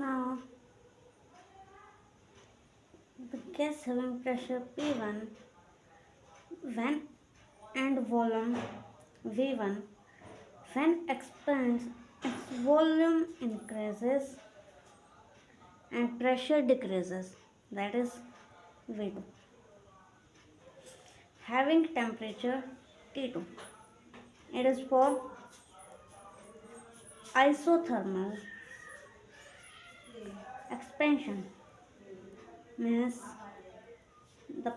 Now the gas having pressure P1 when and volume V1 when expands its volume increases and pressure decreases, that is V2, having temperature T2. It is for isothermal expansion, means the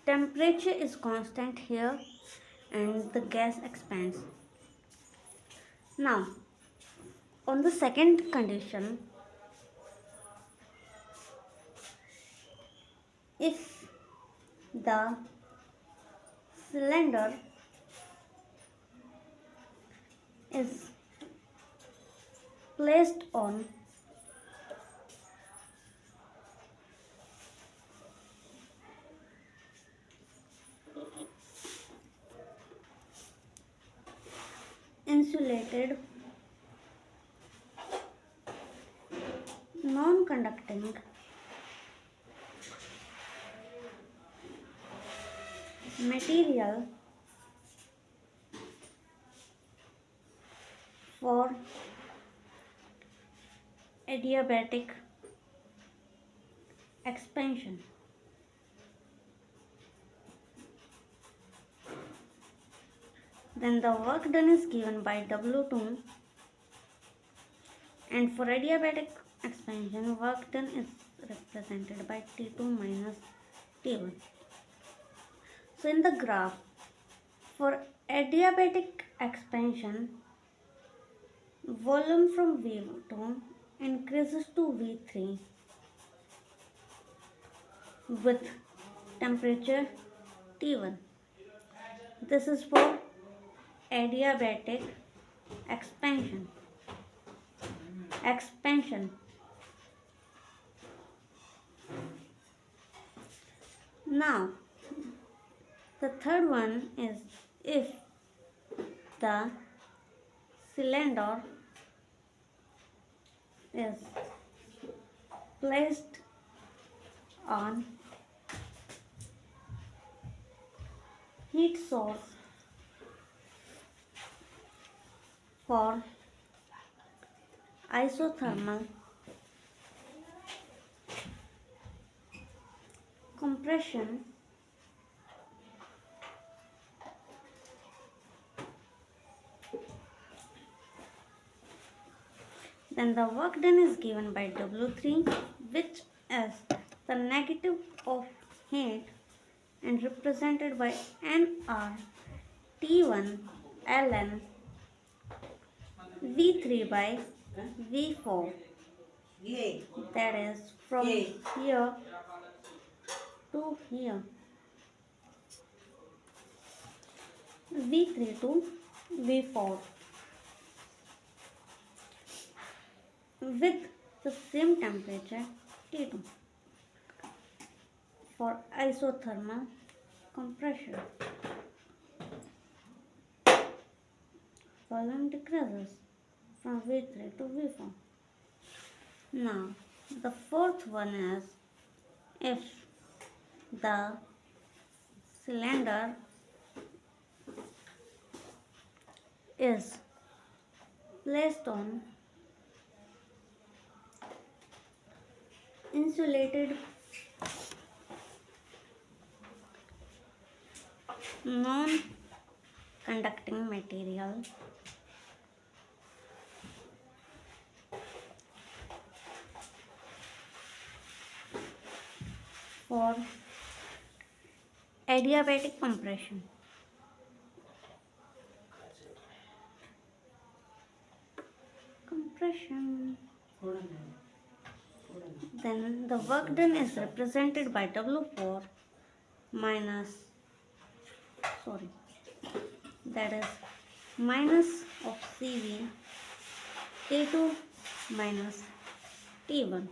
temperature is constant here and the gas expands. Now on the second condition, if the cylinder is placed on insulated non-conducting material for adiabatic expansion, then the work done is given by W2, and for adiabatic expansion work done is represented by T2 minus T1. So in the graph for adiabatic expansion, volume from V2 increases to V3 with temperature T1. This is for adiabatic expansion. Now the third one is if the cylinder is placed on heat source for isothermal compression, then the work done is given by W3, which is the negative of heat and represented by NR T1 ln V3 by V4, that is from here to here, V3 to V4, with the same temperature T2 for isothermal compression. Volume decreases from V3 to V4. Now the fourth one is if the cylinder is placed on insulated non-conducting material for adiabatic compression. Then the work done is represented by W4 minus, that is minus of CV T2 minus T1.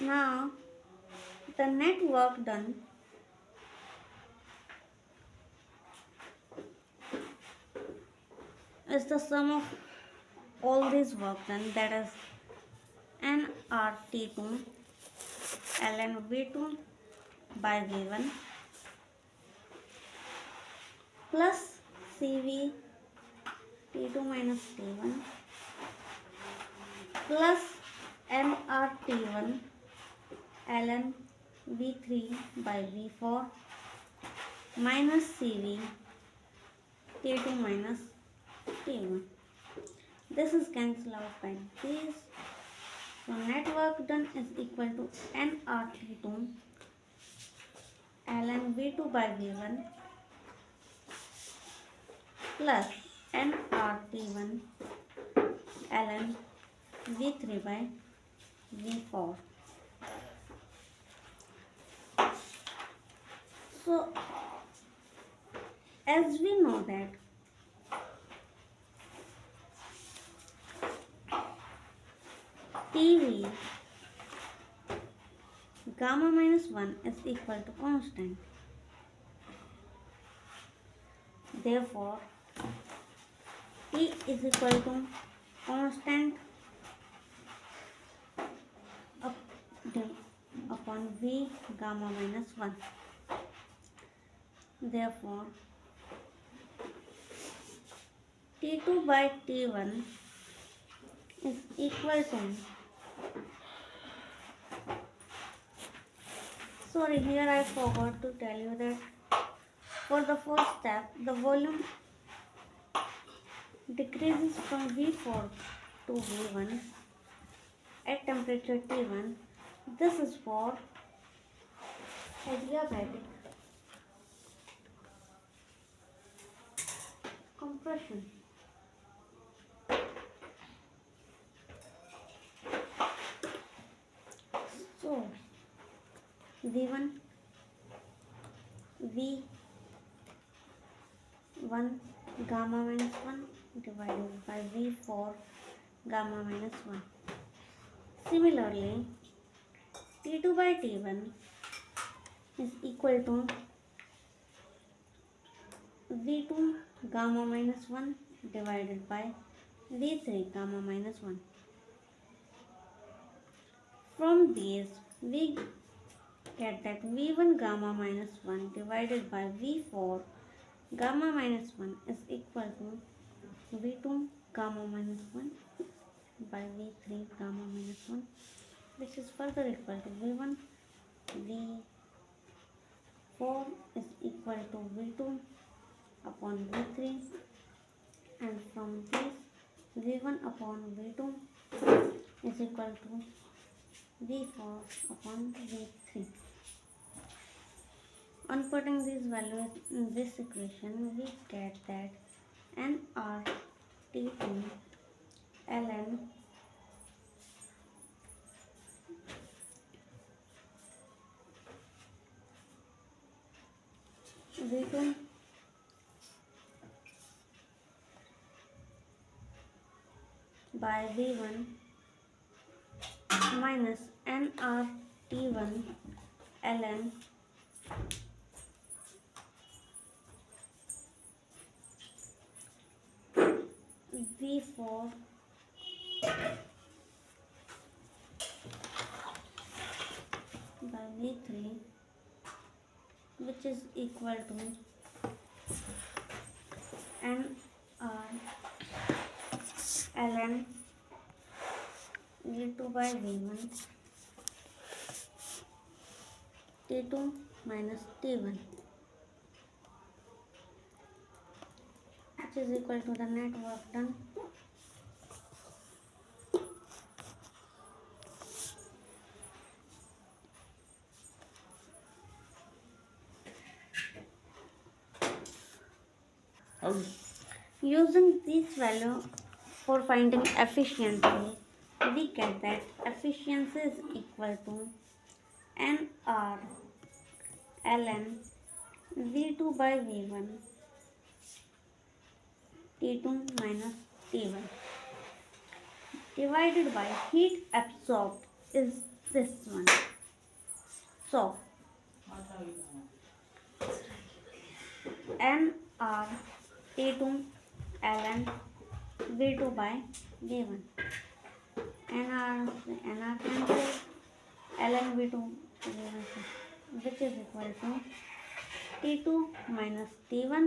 Now the net work done is the sum of all this work done, that is nRT2 ln V2 by V1 plus CV T2 minus T1 plus nRT1 ln V3 by V4 minus CV T2 minus T1. This is cancelled out by this. So net work done is equal to nRT2 ln V2 by V1 plus nRT1 ln V3 by V4. So as we know that TV gamma minus 1 is equal to constant. Therefore, T is equal to constant upon V gamma minus 1. Therefore, T2 by T1 is equal to, sorry, here I forgot to tell you that for the first step, the volume decreases from V4 to V1 at temperature T1. This is for adiabatic compression. So V1 gamma minus 1 divided by V4 gamma minus 1. Similarly, T2 by T1 is equal to V2 gamma minus 1 divided by V3 gamma minus 1. From these, we get that V1 gamma minus 1 divided by V4 gamma minus 1 is equal to V2 gamma minus 1 by V3 gamma minus 1, which is further equal to V1 V4 is equal to V2 upon V3, and from this V1 upon V2 is equal to V4 upon V3. On putting these values in this equation, we get that nRT2 ln V2 by V1 minus nRT1 ln V4 by V3, which is equal to nR ln V2 by V1 T2 minus T1, which is equal to the net work done. Using this value for finding efficiency, we get that efficiency is equal to nR ln V2 by V1 T2 minus T1 divided by heat absorbed is this one. So nR T2 ln V2 by V1. NR cancel ln V2 V1 which is equal to T2 minus T1